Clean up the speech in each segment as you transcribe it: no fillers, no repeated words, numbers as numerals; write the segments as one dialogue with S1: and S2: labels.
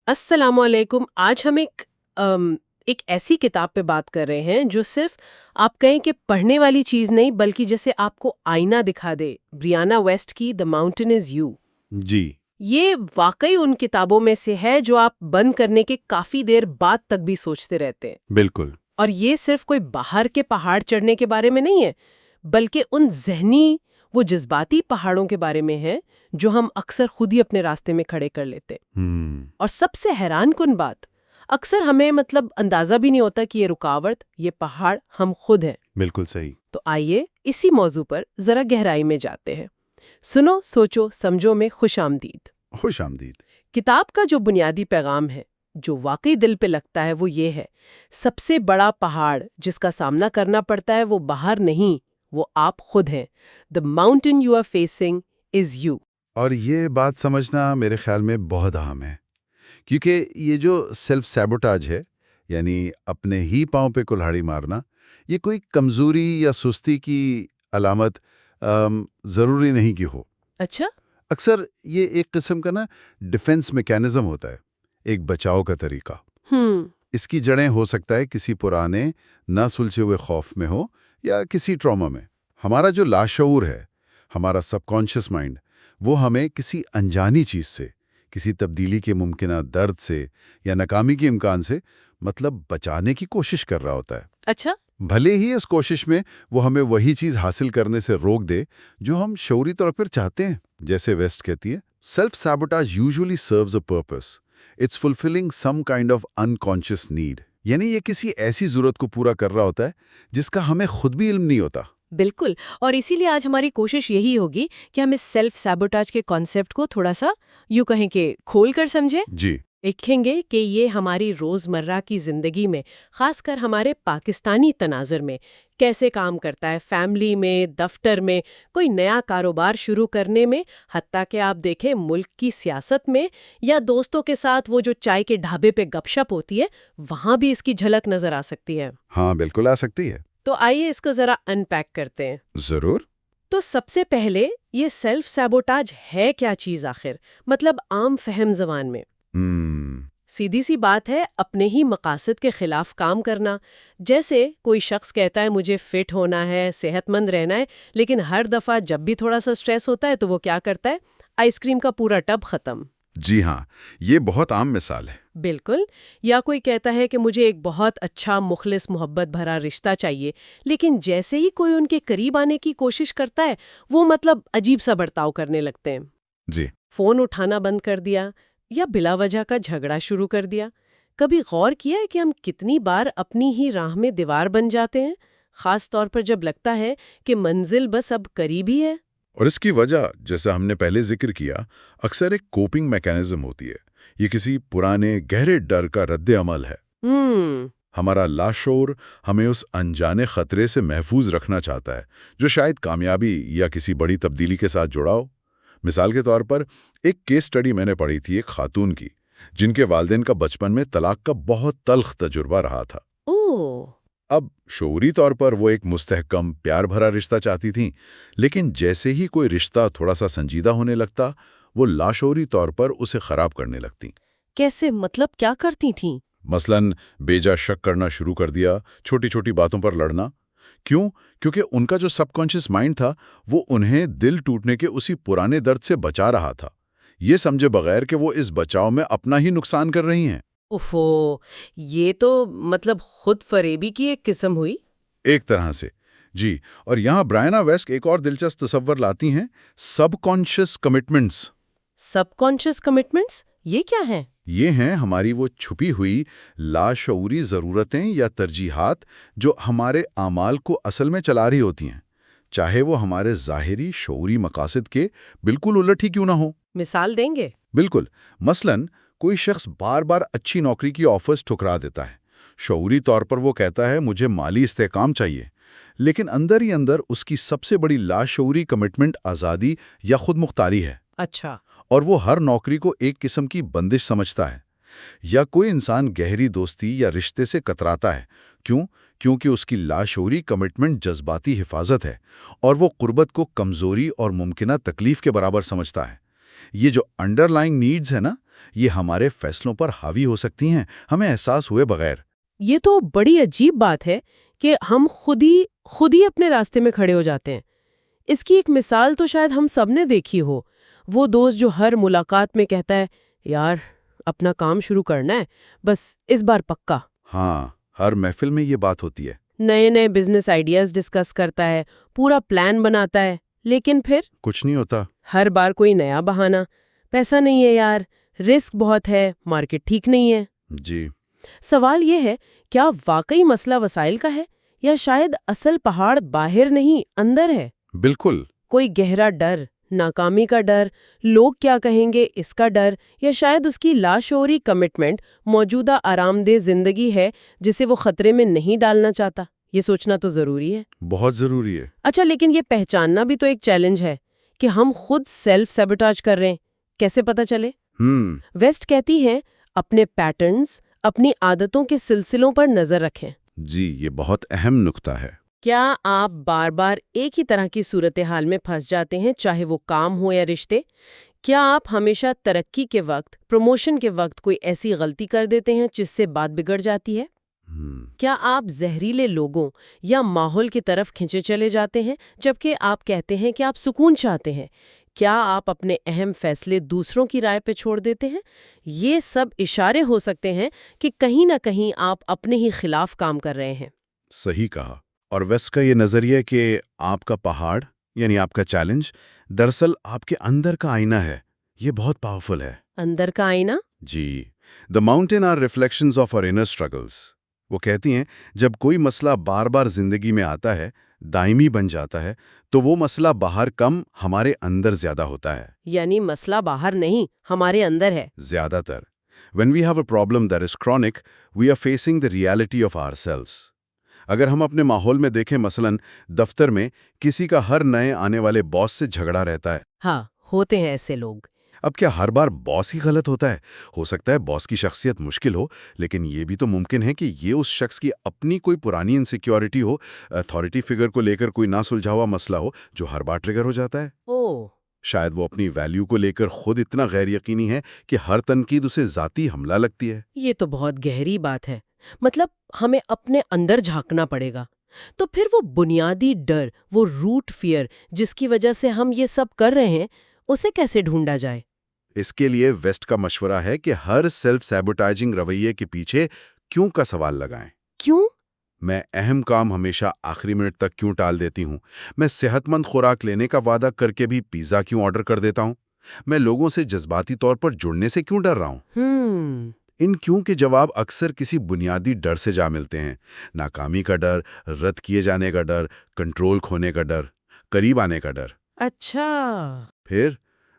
S1: السلام علیکم۔ آج ہم ایک ایسی کتاب پہ بات کر رہے ہیں جو صرف آپ کہیں کہ پڑھنے والی چیز نہیں بلکہ جیسے آپ کو آئینہ دکھا دے۔ بریانا ویسٹ کی دا ماؤنٹین از یو۔
S2: جی
S1: یہ واقعی ان کتابوں میں سے ہے جو آپ بند کرنے کے کافی دیر بعد تک بھی سوچتے رہتے ہیں۔
S2: بالکل۔
S1: اور یہ صرف کوئی باہر کے پہاڑ چڑھنے کے بارے میں نہیں ہے بلکہ ان ذہنی وہ جذباتی پہاڑوں کے بارے میں ہے جو ہم اکثر خود ہی اپنے راستے میں کھڑے کر لیتے ہیں۔ اور سب سے حیران کن بات، اکثر ہمیں اندازہ بھی نہیں ہوتا کہ یہ رکاوٹ، یہ پہاڑ ہم خود ہیں۔
S2: بالکل صحیح۔
S1: تو آئیے اسی موضوع پر ذرا گہرائی میں جاتے ہیں۔ سنو، سوچو، سمجھو میں خوش آمدید۔
S2: خوش آمدید۔
S1: کتاب کا جو بنیادی پیغام ہے جو واقعی دل پہ لگتا ہے وہ یہ ہے، سب سے بڑا پہاڑ جس کا سامنا کرنا پڑتا ہے وہ باہر نہیں، وہ آپ خود ہیں۔ The mountain you are facing is you۔
S2: اور یہ بات سمجھنا میرے خیال میں بہت اہم ہے، کیونکہ یہ جو سیلف سیبوٹاج ہے، یعنی اپنے ہی پاؤں پہ کلہاڑی مارنا، یہ کوئی کمزوری یا سستی کی علامت ضروری نہیں کہ ہو۔
S1: اچھا۔
S2: اکثر یہ ایک قسم کا ڈیفنس میکینزم ہوتا ہے، ایک بچاؤ کا طریقہ۔ اس کی جڑیں ہو سکتا ہے کسی پرانے نہ سلجھے ہوئے خوف میں ہو یا کسی ٹراما میں۔ ہمارا جو لاشعور ہے، ہمارا سب کانشیس مائنڈ، وہ ہمیں کسی انجانی چیز سے، کسی تبدیلی کے ممکنہ درد سے یا ناکامی کے امکان سے بچانے کی کوشش کر رہا ہوتا ہے۔
S1: اچھا۔
S2: بھلے ہی اس کوشش میں وہ ہمیں وہی چیز حاصل کرنے سے روک دے جو ہم شعوری طور پر چاہتے ہیں۔ جیسے ویسٹ کہتی ہے، self sabotage usually serves a purpose, it's fulfilling some kind of unconscious need, یعنی یہ کسی ایسی ضرورت کو پورا کر رہا ہوتا ہے جس کا ہمیں خود بھی علم نہیں ہوتا۔
S1: بالکل، اور اسی لیے آج ہماری کوشش یہی ہوگی کہ ہم اس سیلف سیبوٹاج کے کانسیپٹ کو تھوڑا سا یوں کہیں کہ کھول کر سمجھیں۔
S2: جی،
S1: دیکھیں گے کہ یہ ہماری روزمرہ کی زندگی میں، خاص کر ہمارے پاکستانی تناظر میں کیسے کام کرتا ہے، فیملی میں، دفتر میں، کوئی نیا کاروبار شروع کرنے میں، حتیٰ کہ آپ دیکھیں ملک کی سیاست میں یا دوستوں کے ساتھ وہ جو چائے کے ڈھابے پہ گپ شپ ہوتی ہے، وہاں بھی اس کی جھلک نظر آ سکتی ہے۔
S2: ہاں بالکل آ سکتی ہے۔
S1: تو آئیے اس کو ذرا ان پیک کرتے ہیں۔
S2: ضرور۔
S1: تو سب سے پہلے یہ سیلف سیبوٹاج ہے کیا چیز آخر، عام فہم زبان میں؟ سیدھی سی بات ہے، اپنے ہی مقاصد کے خلاف کام کرنا۔ جیسے کوئی شخص کہتا ہے مجھے فٹ ہونا ہے، صحت مند رہنا ہے، لیکن ہر دفعہ جب بھی تھوڑا سا سٹریس ہوتا ہے تو وہ کیا کرتا ہے؟ آئس کریم کا پورا ٹب ختم۔
S2: جی ہاں، یہ بہت عام مثال ہے۔
S1: بالکل۔ یا کوئی کہتا ہے کہ مجھے ایک بہت اچھا مخلص محبت بھرا رشتہ چاہیے، لیکن جیسے ہی کوئی ان کے قریب آنے کی کوشش کرتا ہے وہ عجیب سا برتاؤ کرنے لگتے ہیں۔
S2: جی۔
S1: فون اٹھانا بند کر دیا یا بلا وجہ کا جھگڑا شروع کر دیا۔ کبھی غور کیا ہے کہ ہم کتنی بار اپنی ہی راہ میں دیوار بن جاتے ہیں، خاص طور پر جب لگتا ہے کہ منزل بس اب قریب ہی ہے؟
S2: اور اس کی وجہ، جیسا ہم نے پہلے ذکر کیا، اکثر ایک کوپنگ میکینزم ہوتی ہے۔ یہ کسی پرانے گہرے ڈر کا رد عمل ہے۔ ہمارا لاشعور ہمیں اس انجانے خطرے سے محفوظ رکھنا چاہتا ہے جو شاید کامیابی یا کسی بڑی تبدیلی کے ساتھ جڑا ہو۔ مثال کے طور پر ایک کیس سٹڈی میں نے پڑھی تھی ایک خاتون کی جن کے والدین کا بچپن میں طلاق کا بہت تلخ تجربہ رہا تھا۔ اب شعوری طور پر وہ ایک مستحکم پیار بھرا رشتہ چاہتی تھیں، لیکن جیسے ہی کوئی رشتہ تھوڑا سا سنجیدہ ہونے لگتا وہ لاشعوری طور پر اسے خراب کرنے لگتی۔
S1: کیسے؟ کیا کرتی تھیں؟
S2: مثلاً بیجا شک کرنا شروع کر دیا، چھوٹی چھوٹی باتوں پر لڑنا۔ کیوں؟ کیونکہ ان کا جو سب کانشیس مائنڈ تھا وہ انہیں دل ٹوٹنے کے اسی پرانے درد سے بچا رہا تھا، یہ سمجھے بغیر کہ وہ اس بچاؤ میں اپنا ہی نقصان کر رہی ہیں۔
S1: اوفو، یہ تو خود فریبی کی ایک قسم ہوئی۔
S2: ایک طرح سے، جی۔ اور یہاں برائنا ویسٹ ایک اور دلچسپ تصور لاتی ہیں، سب کانشیس کمٹمنٹس۔
S1: سب کانشیس کمٹمنٹس یہ کیا ہیں؟
S2: یہ ہیں ہماری وہ چھپی ہوئی لاشعوری ضرورتیں یا ترجیحات جو ہمارے اعمال کو اصل میں چلا رہی ہوتی ہیں، چاہے وہ ہمارے ظاہری شعوری مقاصد کے بالکل الٹ ہی کیوں نہ ہو۔
S1: مثال دیں گے؟
S2: بالکل۔ مثلاً کوئی شخص بار بار اچھی نوکری کی آفرز ٹھکرا دیتا ہے۔ شعوری طور پر وہ کہتا ہے مجھے مالی استحکام چاہیے، لیکن اندر ہی اندر اس کی سب سے بڑی لاشعوری کمٹمنٹ آزادی یا خود مختاری ہے۔
S1: اچھا۔
S2: اور وہ ہر نوکری کو ایک قسم کی بندش سمجھتا ہے۔ یا کوئی انسان گہری دوستی یا رشتے سے کتراتا ہے، کیوں؟ کیونکہ اس کی لاشعوری کمٹمنٹ جذباتی حفاظت ہے اور وہ قربت کو کمزوری اور ممکنہ تکلیف کے برابر سمجھتا ہے۔ یہ جو انڈر لائنگ نیڈز ہے نا، یہ ہمارے فیصلوں پر حاوی ہو سکتی ہیں ہمیں احساس ہوئے بغیر۔
S1: یہ تو بڑی عجیب بات ہے کہ ہم خود ہی اپنے راستے میں کھڑے ہو جاتے ہیں۔ اس کی ایک مثال تو شاید ہم سب نے دیکھی ہو، وہ دوست جو ہر ملاقات میں کہتا ہے یار اپنا کام شروع کرنا ہے، بس اس بار پکا۔
S2: ہاں، ہر محفل میں یہ بات ہوتی ہے۔
S1: نئے بزنس آئیڈیاز ڈسکس کرتا ہے، پورا پلان بناتا ہے، لیکن پھر
S2: کچھ نہیں ہوتا۔
S1: ہر بار کوئی نیا بہانہ، پیسہ نہیں ہے یار، رسک بہت ہے، مارکیٹ ٹھیک نہیں ہے۔
S2: جی،
S1: سوال یہ ہے، کیا واقعی مسئلہ وسائل کا ہے یا شاید اصل پہاڑ باہر نہیں اندر ہے؟
S2: بالکل۔
S1: کوئی گہرا ڈر، ناکامی کا ڈر، لوگ کیا کہیں گے اس کا ڈر، یا شاید اس کی لاشعوری کمٹمنٹ موجودہ آرام دہ زندگی ہے جسے وہ خطرے میں نہیں ڈالنا چاہتا۔ یہ سوچنا تو ضروری ہے۔
S2: بہت ضروری ہے۔
S1: اچھا، لیکن یہ پہچاننا بھی تو ایک چیلنج ہے کہ ہم خود سیلف سیبوٹاج کر رہے ہیں۔ کیسے پتہ چلے؟ ویسٹ کہتی ہے اپنے پیٹرنز، اپنی عادتوں کے سلسلوں پر نظر رکھیں۔
S2: جی، یہ بہت اہم نکتہ ہے۔
S1: کیا آپ بار بار ایک ہی طرح کی صورتحال میں پھنس جاتے ہیں، چاہے وہ کام ہو یا رشتے؟ کیا آپ ہمیشہ ترقی کے وقت، پروموشن کے وقت کوئی ایسی غلطی کر دیتے ہیں جس سے بات بگڑ جاتی ہے؟ کیا آپ زہریلے لوگوں یا ماحول کی طرف کھنچے چلے جاتے ہیں جبکہ آپ کہتے ہیں کہ آپ سکون چاہتے ہیں؟ کیا آپ اپنے اہم فیصلے دوسروں کی رائے پہ چھوڑ دیتے ہیں؟ یہ سب اشارے ہو سکتے ہیں کہ کہیں نہ کہیں آپ اپنے ہی خلاف کام کر رہے ہیں۔
S2: صحیح کہا۔ اور ویسٹ کا یہ نظریہ کہ آپ کا پہاڑ یعنی آپ کا چیلنج دراصل آپ کے اندر کا آئینہ ہے، یہ بہت پاورفل ہے۔
S1: اندر کا آئینہ؟
S2: جی، the mountain are reflections of our inner struggles۔ وہ کہتی ہیں جب کوئی مسئلہ بار بار زندگی میں آتا ہے، دائمی بن جاتا ہے، تو وہ مسئلہ باہر کم ہمارے اندر زیادہ ہوتا ہے۔
S1: یعنی مسئلہ باہر نہیں، ہمارے اندر ہے۔
S2: زیادہ تر۔ When we have a problem that is chronic, we are facing the reality of ourselves۔ اگر ہم اپنے ماحول میں دیکھیں، مثلاً دفتر میں کسی کا ہر نئے آنے والے باس سے جھگڑا رہتا ہے۔
S1: ہاں، ہوتے ہیں ایسے لوگ۔
S2: اب کیا ہر بار باس ہی غلط ہوتا ہے؟ ہو سکتا ہے باس کی شخصیت مشکل ہو، لیکن یہ بھی تو ممکن ہے کہ یہ اس شخص کی اپنی کوئی پرانی انسیکیورٹی ہو، اتھارٹی فگر کو لے کر کوئی نہ سلجھا ہوا مسئلہ ہو جو ہر بار ٹریگر ہو جاتا ہے۔ شاید وہ اپنی ویلیو کو لے کر خود اتنا غیر یقینی ہے کہ ہر تنقید اسے ذاتی حملہ لگتی ہے۔
S1: یہ تو بہت گہری بات ہے۔ مطلب ہمیں اپنے اندر جھانکنا پڑے گا۔ تو پھر وہ بنیادی ڈر، وہ روٹ فیئر جس کی وجہ سے ہم یہ سب کر رہے ہیں، اسے کیسے ڈھونڈا جائے؟
S2: اس کے لیے ویسٹ کا مشورہ ہے کہ ہر سیلف سیبوٹائزنگ رویے کے پیچھے کیوں کا سوال لگائیں۔
S1: کیوں؟
S2: میں اہم کام ہمیشہ آخری منٹ تک کیوں ٹال دیتی ہوں؟ میں صحت مند خوراک لینے کا وعدہ کر کے بھی پیزا کیوں آرڈر کر دیتا ہوں؟ میں لوگوں سے جذباتی طور پر جڑنے سے کیوں ڈر رہا ہوں؟ ان کیوں کے جواب اکثر کسی بنیادی ڈر سے جا ملتے ہیں۔ ناکامی کا ڈر، رد کیے جانے کا ڈر، کنٹرول کھونے کا ڈر، قریب آنے کا ڈر۔
S1: اچھا۔
S2: پھر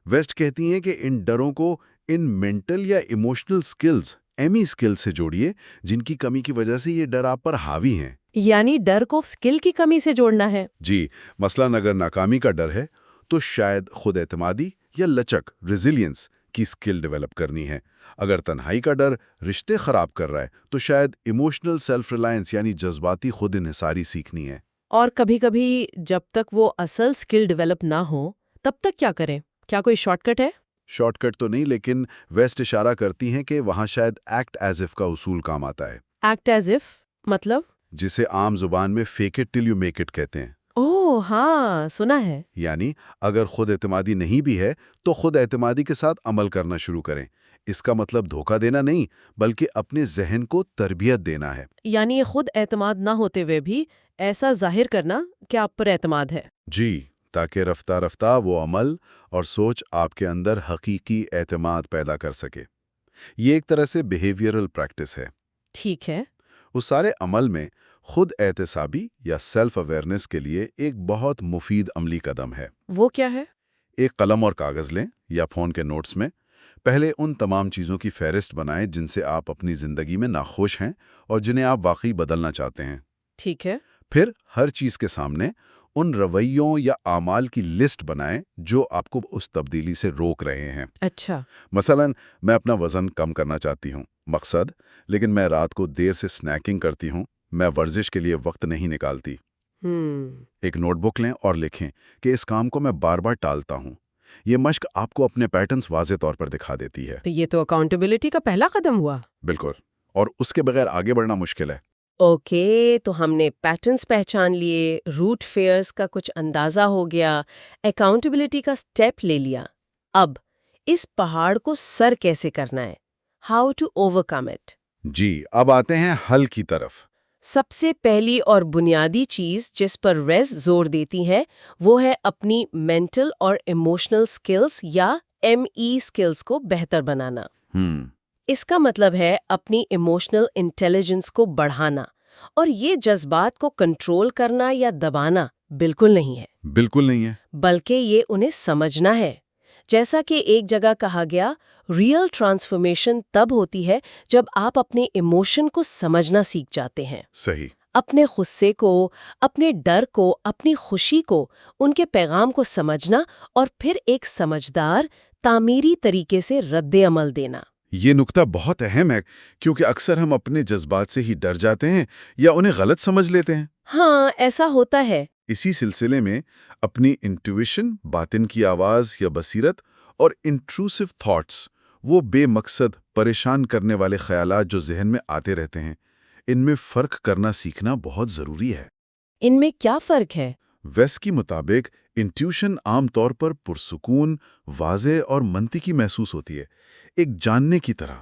S2: ویسٹ کہتی ہیں کہ ان ڈروں کو ان مینٹل یا ایموشنل سکلز، ایمی سکل سے جوڑیے جن کی کمی کی وجہ سے یہ ڈر آپ پر حاوی ہیں۔
S1: یعنی ڈر کو سکل کی کمی سے جوڑنا ہے؟
S2: جی، مثلاً اگر ناکامی کا ڈر ہے تو شاید خود اعتمادی یا لچک، ریزیلینس کی سکل ڈیولپ کرنی ہے۔ اگر تنہائی کا ڈر رشتے خراب کر رہا ہے تو شاید ایموشنل سیلف ریلائنس یعنی جذباتی خود انحصاری سیکھنی ہے۔
S1: اور کبھی کبھی جب تک وہ اصل سکل ڈیولپ نہ ہو تب تک کیا کریں؟ کیا کوئی شارٹ کٹ ہے؟
S2: شارٹ کٹ تو نہیں، لیکن ویسٹ اشارہ کرتی ہیں کہ وہاں شاید ایکٹ ایز اف کا اصول کام آتا ہے۔
S1: ایکٹ ایز اف مطلب؟
S2: جسے عام زبان میں fake it till you make it کہتے ہیں۔
S1: اوہ ہاں، سنا ہے۔
S2: یعنی اگر خود اعتمادی نہیں بھی ہے تو خود اعتمادی کے ساتھ عمل کرنا شروع کریں۔ اس کا مطلب دھوکہ دینا نہیں، بلکہ اپنے ذہن کو تربیت دینا ہے۔
S1: یعنی یہ خود اعتماد نہ ہوتے ہوئے بھی ایسا ظاہر کرنا کہ آپ پر اعتماد ہے۔
S2: جی، تاکہ رفتہ رفتہ وہ عمل اور سوچ آپ کے اندر حقیقی اعتماد پیدا کر سکے۔ یہ ایک طرح سے بیہیویئرل پریکٹس ہے۔
S1: ٹھیک ہے۔
S2: اس سارے عمل میں خود احتسابی یا سیلف اویئرنیس کے لیے ایک بہت مفید عملی قدم ہے۔
S1: وہ کیا ہے؟
S2: ایک قلم اور کاغذ لیں یا فون کے نوٹس میں پہلے ان تمام چیزوں کی فہرست بنائیں جن سے آپ اپنی زندگی میں ناخوش ہیں اور جنہیں آپ واقعی بدلنا چاہتے ہیں۔
S1: ٹھیک ہے۔
S2: پھر ہر چیز کے سامنے ان رویوں یا اعمال کی لسٹ بنائیں جو آپ کو اس تبدیلی سے روک رہے ہیں۔
S1: اچھا۔
S2: مثلاً میں اپنا وزن کم کرنا چاہتی ہوں، مقصد، لیکن میں رات کو دیر سے سنیکنگ کرتی ہوں، میں ورزش کے لیے وقت نہیں نکالتی۔ ایک نوٹ بک لیں اور لکھیں کہ اس کام کو میں بار بار ٹالتا ہوں۔ یہ مشق آپ کو اپنے پیٹرنز واضح طور پر دکھا دیتی ہے۔
S1: یہ تو اکاؤنٹیبلٹی کا پہلا قدم ہوا۔
S2: بالکل، اور اس کے بغیر آگے بڑھنا مشکل ہے۔
S1: اوکے، تو ہم نے پیٹرنز پہچان لیے، روٹ فیئرز کا کچھ اندازہ ہو گیا، اکاؤنٹیبلٹی کا سٹیپ لے لیا۔ اب اس پہاڑ کو سر کیسے کرنا ہے؟ How to overcome it?
S2: جی، اب آتے ہیں حل کی طرف۔
S1: سب سے پہلی اور بنیادی چیز جس پر ریز زور دیتی ہے وہ ہے اپنی مینٹل اور ایموشنل سکلز یا ME سکلز کو بہتر بنانا۔ اس کا مطلب ہے اپنی ایموشنل انٹیلیجنس کو بڑھانا، اور یہ جذبات کو کنٹرول کرنا یا دبانا بالکل نہیں ہے۔
S2: بالکل نہیں ہے۔
S1: بلکہ یہ انہیں سمجھنا ہے۔ جیسا کہ ایک جگہ کہا گیا، ریئل ٹرانسفارمیشن تب ہوتی ہے جب آپ اپنے ایموشن کو سمجھنا سیکھ جاتے ہیں۔
S2: صحیح۔
S1: اپنے غصے کو، اپنے ڈر کو، اپنی خوشی کو، ان کے پیغام کو سمجھنا اور پھر ایک سمجھدار، تعمیری طریقے سے رد عمل دینا۔
S2: یہ نکتہ بہت اہم ہے کیونکہ اکثر ہم اپنے جذبات سے ہی ڈر جاتے ہیں یا انہیں غلط سمجھ لیتے ہیں۔
S1: ہاں، ایسا ہوتا ہے۔
S2: اسی سلسلے میں اپنی انٹویشن، باطن کی آواز یا بصیرت، اور انٹروسو تھاٹس، وہ بے مقصد پریشان کرنے والے خیالات جو ذہن میں آتے رہتے ہیں، ان میں فرق کرنا سیکھنا بہت ضروری ہے۔
S1: ان میں کیا فرق ہے؟
S2: ویسٹ کے مطابق انٹیوشن عام طور پر پرسکون، واضح اور منطقی محسوس ہوتی ہے، ایک جاننے کی طرح،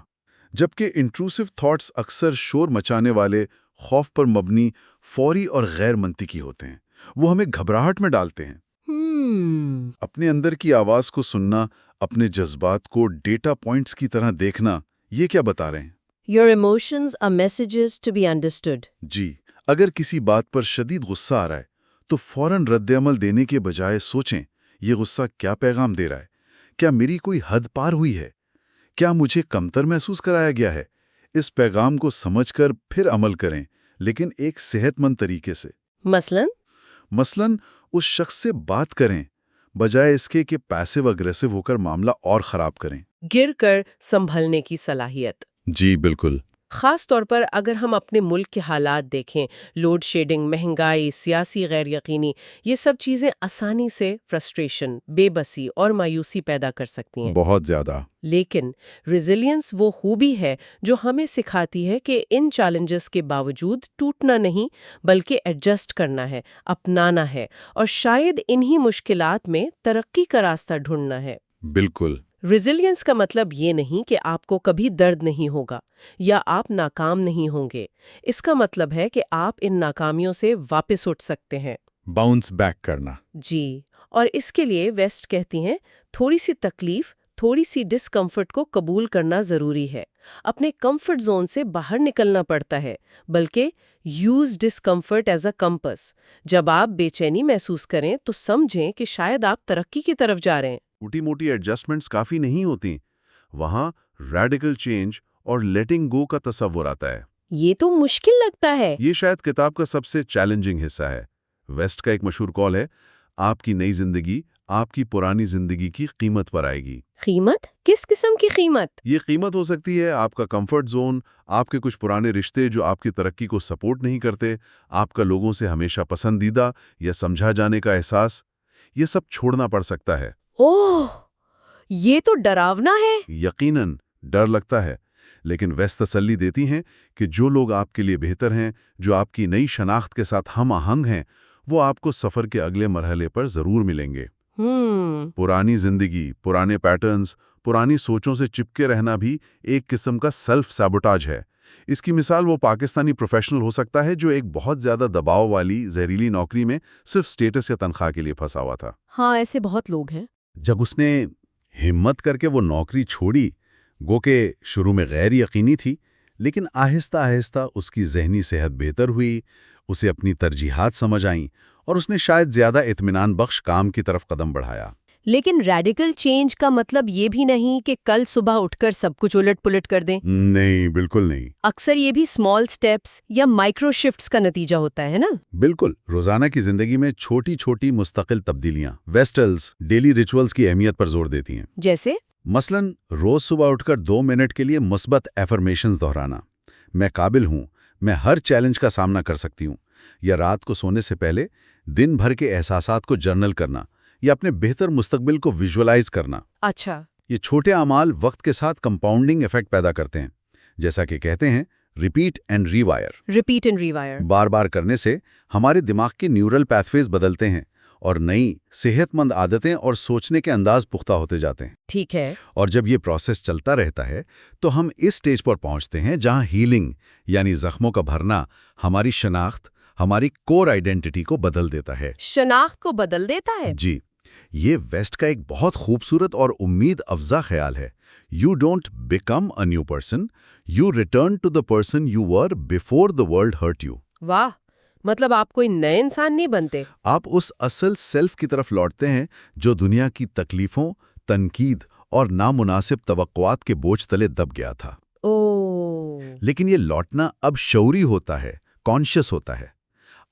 S2: جبکہ انٹروسو تھاٹس اکثر شور مچانے والے، خوف پر مبنی، فوری اور غیر منطقی ہوتے ہیں۔ وہ ہمیں گھبراہٹ میں ڈالتے ہیں۔ اپنے اندر کی آواز کو سننا، اپنے جذبات کو ڈیٹا پوائنٹس کی طرح دیکھنا، یہ کیا بتا رہے ہیں؟
S1: Your emotions are messages to be understood۔
S2: جی، اگر کسی بات پر شدید غصہ آ رہا ہے تو فوراً رد عمل دینے کے بجائے سوچیں، یہ غصہ کیا پیغام دے رہا ہے؟ کیا میری کوئی حد پار ہوئی ہے؟ کیا مجھے کمتر محسوس کرایا گیا ہے؟ اس پیغام کو سمجھ کر پھر عمل کریں، لیکن ایک صحت مند طریقے سے۔ مثلاً اس شخص سے بات کریں، بجائے اس کے کہ پیسو اگریسو ہو کر معاملہ اور خراب کریں۔
S1: گر کر سنبھلنے کی صلاحیت۔
S2: جی بالکل۔
S1: خاص طور پر اگر ہم اپنے ملک کے حالات دیکھیں، لوڈ شیڈنگ، مہنگائی، سیاسی غیر یقینی، یہ سب چیزیں آسانی سے فرسٹریشن، بے بسی اور مایوسی پیدا کر سکتی ہیں۔
S2: بہت زیادہ۔
S1: لیکن ریزیلینس وہ خوبی ہے جو ہمیں سکھاتی ہے کہ ان چیلنجز کے باوجود ٹوٹنا نہیں، بلکہ ایڈجسٹ کرنا ہے، اپنانا ہے، اور شاید انہی مشکلات میں ترقی کا راستہ ڈھونڈنا ہے۔
S2: بالکل۔
S1: ریزیلینس کا مطلب یہ نہیں کہ آپ کو کبھی درد نہیں ہوگا یا آپ ناکام نہیں ہوں گے۔ اس کا مطلب ہے کہ آپ ان ناکامیوں سے واپس اٹھ سکتے ہیں۔
S2: باؤنس بیک کرنا۔
S1: جی، اور اس کے لیے ویسٹ کہتی ہیں تھوڑی سی تکلیف، تھوڑی سی ڈسکمفرٹ کو قبول کرنا ضروری ہے۔ اپنے کمفرٹ زون سے باہر نکلنا پڑتا ہے، بلکہ use discomfort as a campus. جب آپ بے چینی محسوس کریں تو سمجھیں کہ شاید آپ ترقی کی طرف جا رہے ہیں۔
S2: موٹی موٹی ایڈجسٹمنٹس کافی نہیں ہوتی، وہاں ریڈیکل چینج اور لیٹنگ گو کا تصور آتا ہے۔
S1: یہ تو مشکل لگتا ہے۔
S2: یہ شاید کتاب کا سب سے چیلنجنگ حصہ ہے۔ ویسٹ کا ایک مشہور قول ہے، آپ کی نئی زندگی آپ کی پرانی زندگی کی قیمت پر آئے گی۔
S1: قیمت؟ کس قسم کی قیمت؟
S2: یہ قیمت ہو سکتی ہے آپ کا کمفرٹ زون، آپ کے کچھ پرانے رشتے جو آپ کی ترقی کو سپورٹ نہیں کرتے، آپ کا لوگوں سے ہمیشہ پسندیدہ یا سمجھا جانے کا احساس، یہ سب چھوڑنا پڑ سکتا ہے۔
S1: اوہ، یہ تو ڈراونا ہے۔
S2: یقیناً ڈر لگتا ہے، لیکن ویسٹ تسلی دیتی ہیں کہ جو لوگ آپ کے لیے بہتر ہیں، جو آپ کی نئی شناخت کے ساتھ ہم آہنگ ہیں، وہ آپ کو سفر کے اگلے مرحلے پر ضرور ملیں گے۔ پرانی زندگی، پرانے پیٹرنز، پرانی سوچوں سے چپکے رہنا بھی ایک قسم کا سیلف سیبوٹاج ہے۔ اس کی مثال وہ پاکستانی پروفیشنل ہو سکتا ہے جو ایک بہت زیادہ دباؤ والی زہریلی نوکری میں صرف سٹیٹس یا تنخواہ کے لیے پھنسا ہوا تھا۔
S1: ہاں، ایسے بہت لوگ ہیں۔
S2: جب اس نے ہمت کر کے وہ نوکری چھوڑی، گو کہ شروع میں غیر یقینی تھی، لیکن آہستہ آہستہ اس کی ذہنی صحت بہتر ہوئی، اسے اپنی ترجیحات سمجھ آئیں، اور اس نے شاید زیادہ اطمینان بخش کام کی طرف قدم بڑھایا۔
S1: لیکن ریڈیکل چینج کا مطلب یہ بھی نہیں کہ کل صبح اٹھ کر سب کچھ الٹ پلٹ کر دیں۔
S2: نہیں، بالکل نہیں۔
S1: اکثر یہ بھی اسمال سٹیپس یا مائکرو شفٹس کا نتیجہ ہوتا ہے نا؟
S2: بالکل، روزانہ کی زندگی میں چھوٹی چھوٹی مستقل تبدیلیاں، ویسٹلز، ڈیلی ریچولز کی اہمیت پر زور دیتی ہیں۔
S1: جیسے
S2: مثلاً روز صبح اٹھ کر 2 منٹ کے لیے مثبت ایفرمیشنز دہرانا، میں قابل ہوں، میں ہر چیلنج کا سامنا کر سکتی ہوں، یا رات کو سونے سے پہلے دن بھر کے احساسات کو جرنل کرنا، یا اپنے بہتر مستقبل کو ویژولائز کرنا۔
S1: اچھا،
S2: یہ چھوٹے اعمال وقت کے ساتھ کمپاؤنڈنگ ایفیکٹ پیدا کرتے ہیں، جیسا کہ کہتے ہیں ریپیٹ اینڈ ریوائر۔ بار بار کرنے سے ہمارے دماغ کے نیورل پیتھویز بدلتے ہیں اور نئی صحت مند عادتیں اور سوچنے کے انداز پختہ ہوتے جاتے ہیں۔
S1: ٹھیک ہے۔
S2: اور جب یہ پروسیس چلتا رہتا ہے تو ہم اس سٹیج پر پہنچتے ہیں جہاں ہیلنگ یعنی زخموں کا بھرنا ہماری شناخت، ہماری کور آئیڈینٹی کو بدل دیتا ہے۔
S1: شناخت کو بدل دیتا ہے؟
S2: جی، یہ ویسٹ کا ایک بہت خوبصورت اور امید افزا خیال ہے۔ You don't become a new person, you return to the person you were before the world hurt you.
S1: واہ، مطلب آپ کوئی نئے انسان نہیں بنتے،
S2: آپ اس اصل سیلف کی طرف لوٹتے ہیں جو دنیا کی تکلیفوں، تنقید اور نامناسب توقعات کے بوجھ تلے دب گیا تھا۔ لیکن یہ لوٹنا اب شعوری ہوتا ہے، کانشیس ہوتا ہے۔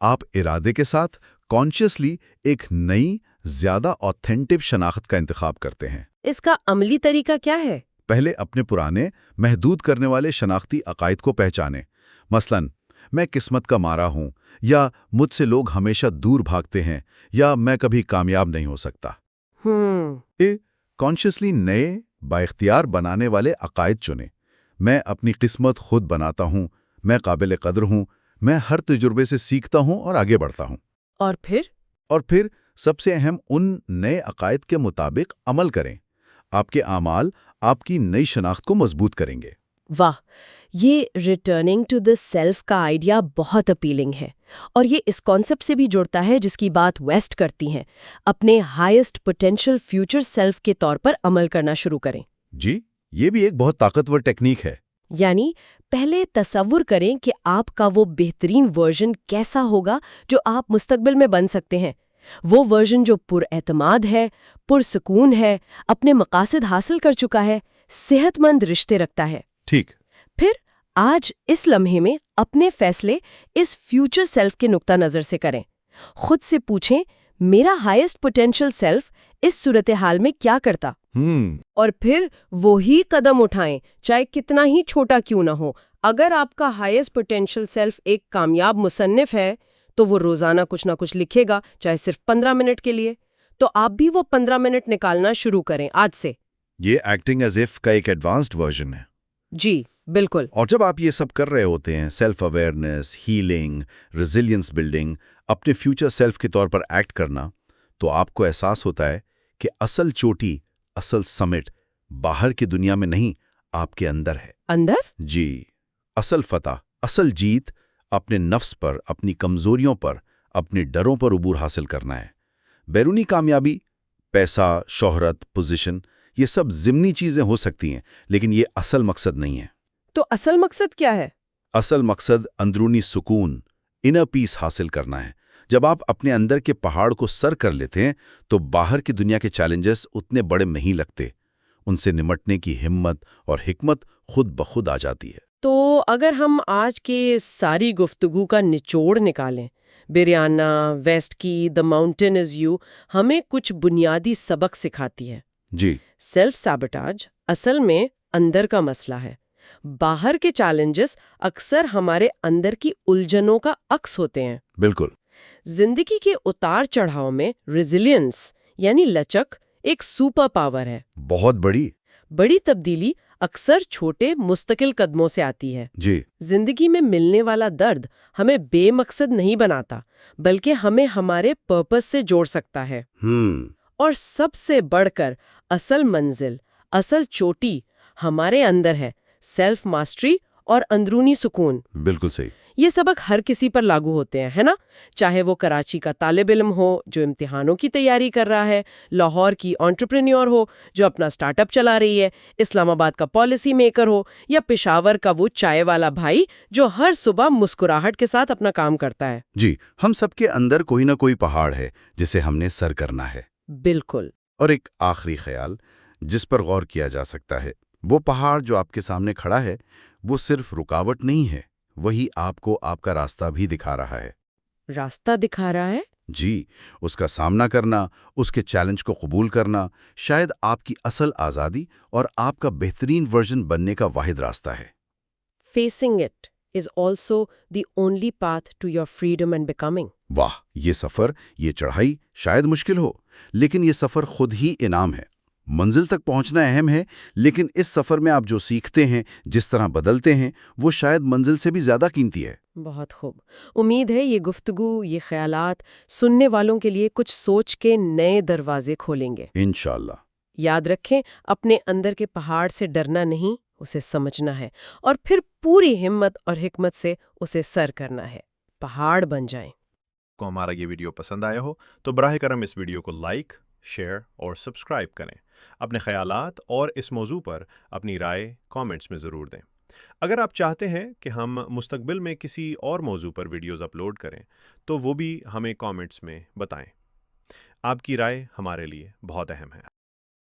S2: آپ ارادے کے ساتھ کانشیسلی ایک نئی، زیادہ آتھینٹک شناخت کا انتخاب کرتے ہیں۔
S1: اس کا عملی طریقہ کیا ہے؟
S2: پہلے اپنے پرانے، محدود کرنے والے شناختی عقائد کو پہچانیں۔ مثلاً، میں قسمت کا مارا ہوں، یا مجھ سے لوگ ہمیشہ دور بھاگتے ہیں، یا میں کبھی کامیاب نہیں ہو سکتا۔ کانشیسلی نئے، بااختیار بنانے والے عقائد چنیں۔ میں اپنی قسمت خود بناتا ہوں، میں قابل قدر ہوں، میں ہر تجربے سے سیکھتا ہوں اور آگے بڑھتا ہوں۔ اور پھر سب سے اہم، ان نئے عقائد کے مطابق عمل کریں۔ آپ کے اعمال آپ کی نئی شناخت کو مضبوط کریں گے۔
S1: واہ، یہ ریٹرننگ ٹو دا سیلف کا آئیڈیا بہت اپیلنگ ہے، اور یہ اس کانسیپٹ سے بھی جڑتا ہے جس کی بات ویسٹ کرتی ہیں، اپنے ہائیسٹ پوٹینشیل فیوچر سیلف کے طور پر عمل کرنا شروع کریں۔
S2: جی، یہ بھی ایک بہت طاقتور ٹیکنیک ہے۔
S1: یعنی پہلے تصور کریں کہ آپ کا وہ بہترین ورژن کیسا ہوگا جو آپ مستقبل میں بن سکتے ہیں۔ وہ ورژن جو پر اعتماد ہے، پرسکون ہے، اپنے مقاصد حاصل کر چکا ہے، صحت مند رشتے رکھتا ہے۔
S2: ٹھیک۔
S1: پھر آج اس لمحے میں اپنے فیصلے اس فیوچر سیلف کے نقطہ نظر سے کریں۔ خود سے پوچھیں، میرا ہائیسٹ پوٹینشیل سیلف اس صورتحال میں کیا کرتا؟ اور پھر وہی قدم اٹھائیں، چاہے کتنا ہی چھوٹا کیوں نہ ہو۔ اگر آپ کا ہائیسٹ پوٹینشیل سیلف ایک کامیاب مصنف ہے تو وہ روزانہ کچھ نہ کچھ لکھے گا، چاہے صرف 15 منٹ کے لیے۔ تو آپ بھی وہ 15 منٹ نکالنا شروع کریں آج سے۔
S2: یہ ایکٹنگ ایز اف کا ایک ایڈوانسڈ ورژن ہے۔
S1: جی بالکل۔
S2: اور جب آپ یہ سب کر رہے ہوتے ہیں، self awareness, healing, resilience building, اپنے فیوچر سیلف کے طور پر ایکٹ کرنا، تو آپ کو احساس ہوتا ہے کہ اصل چوٹی، اصل سمٹ باہر کی دنیا میں نہیں، آپ کے اندر ہے۔
S1: اندر؟
S2: جی، اصل فتح، اصل جیت اپنے نفس پر، اپنی کمزوریوں پر، اپنے ڈروں پر عبور حاصل کرنا ہے۔ بیرونی کامیابی، پیسہ، شہرت، پوزیشن، یہ سب ضمنی چیزیں ہو سکتی ہیں، لیکن یہ اصل مقصد نہیں ہے۔
S1: تو اصل مقصد کیا ہے؟
S2: اصل مقصد اندرونی سکون، انر پیس حاصل کرنا ہے۔ جب آپ اپنے اندر کے پہاڑ کو سر کر لیتے ہیں تو باہر کی دنیا کے چیلنجز اتنے بڑے نہیں لگتے، ان سے نمٹنے کی ہمت اور حکمت خود بخود آ جاتی ہے۔
S1: تو اگر ہم آج کے ساری گفتگو کا نچوڑ نکالیں، بریانہ ویسٹ کی دی ماؤنٹین از یو ہمیں کچھ بنیادی سبق سکھاتی ہے۔
S2: جی،
S1: سیلف سیبوٹاج اصل میں اندر کا مسئلہ ہے۔ باہر کے چیلنجز اکثر ہمارے اندر کی الجھنوں کا عکس ہوتے ہیں۔
S2: بالکل۔
S1: زندگی کے اتار چڑھاؤ میں ریزیلینس یعنی لچک ایک سپر پاور ہے۔
S2: بہت بڑی
S1: تبدیلی اکثر چھوٹے مستقل قدموں سے آتی ہے۔
S2: جی،
S1: زندگی میں ملنے والا درد ہمیں بے مقصد نہیں بناتا، بلکہ ہمیں ہمارے پرپس سے جوڑ سکتا ہے۔ اور سب سے بڑھ کر اصل منزل، اصل چوٹی ہمارے اندر ہے، سیلف ماسٹری اور اندرونی سکون۔
S2: بالکل صحیح۔
S1: یہ سبق ہر کسی پر لاگو ہوتے ہیں، ہے نا؟ چاہے وہ کراچی کا طالب علم ہو جو امتحانوں کی تیاری کر رہا ہے، لاہور کی انٹرپرینیور ہو جو اپنا سٹارٹ اپ چلا رہی ہے، اسلام آباد کا پالیسی میکر ہو، یا پشاور کا وہ چائے والا بھائی جو ہر صبح مسکراہٹ کے ساتھ اپنا کام کرتا ہے۔
S2: جی، ہم سب کے اندر کوئی نہ کوئی پہاڑ ہے جسے ہم نے سر کرنا ہے۔
S1: بالکل۔
S2: اور ایک آخری خیال جس پر غور کیا جا سکتا ہے، وہ پہاڑ جو آپ کے سامنے کھڑا ہے وہ صرف رکاوٹ نہیں ہے، وہی آپ کو آپ کا راستہ بھی دکھا رہا ہے۔
S1: راستہ دکھا رہا ہے؟
S2: جی، اس کا سامنا کرنا، اس کے چیلنج کو قبول کرنا، شاید آپ کی اصل آزادی اور آپ کا بہترین ورژن بننے کا واحد راستہ ہے۔
S1: Facing it is also the only path to your freedom and becoming.
S3: واہ، یہ سفر، یہ چڑھائی شاید مشکل ہو، لیکن یہ سفر خود ہی انعام ہے۔ منزل تک پہنچنا اہم ہے، لیکن اس سفر میں آپ جو سیکھتے ہیں، جس طرح بدلتے ہیں، وہ شاید منزل سے بھی زیادہ قیمتی ہے۔
S1: بہت خوب۔ امید ہے یہ گفتگو، یہ خیالات سننے والوں کے لیے کچھ سوچ کے نئے دروازے کھولیں گے۔
S3: انشاءاللہ۔
S1: یاد رکھیں، اپنے اندر کے پہاڑ سے ڈرنا نہیں، اسے سمجھنا ہے، اور پھر پوری ہمت اور حکمت سے اسے سر کرنا ہے۔ پہاڑ بن جائیں۔
S4: کو ہمارا یہ ویڈیو پسند آیا ہو تو براہ کرم اس ویڈیو کو لائک، شیئر اور سبسکرائب کریں۔ اپنے خیالات اور اس موضوع پر اپنی رائے کامنٹس میں ضرور دیں۔ اگر آپ چاہتے ہیں کہ ہم مستقبل میں کسی اور موضوع پر ویڈیوز اپلوڈ کریں تو وہ بھی ہمیں کامنٹس میں بتائیں۔ آپ کی رائے ہمارے لیے بہت اہم ہے۔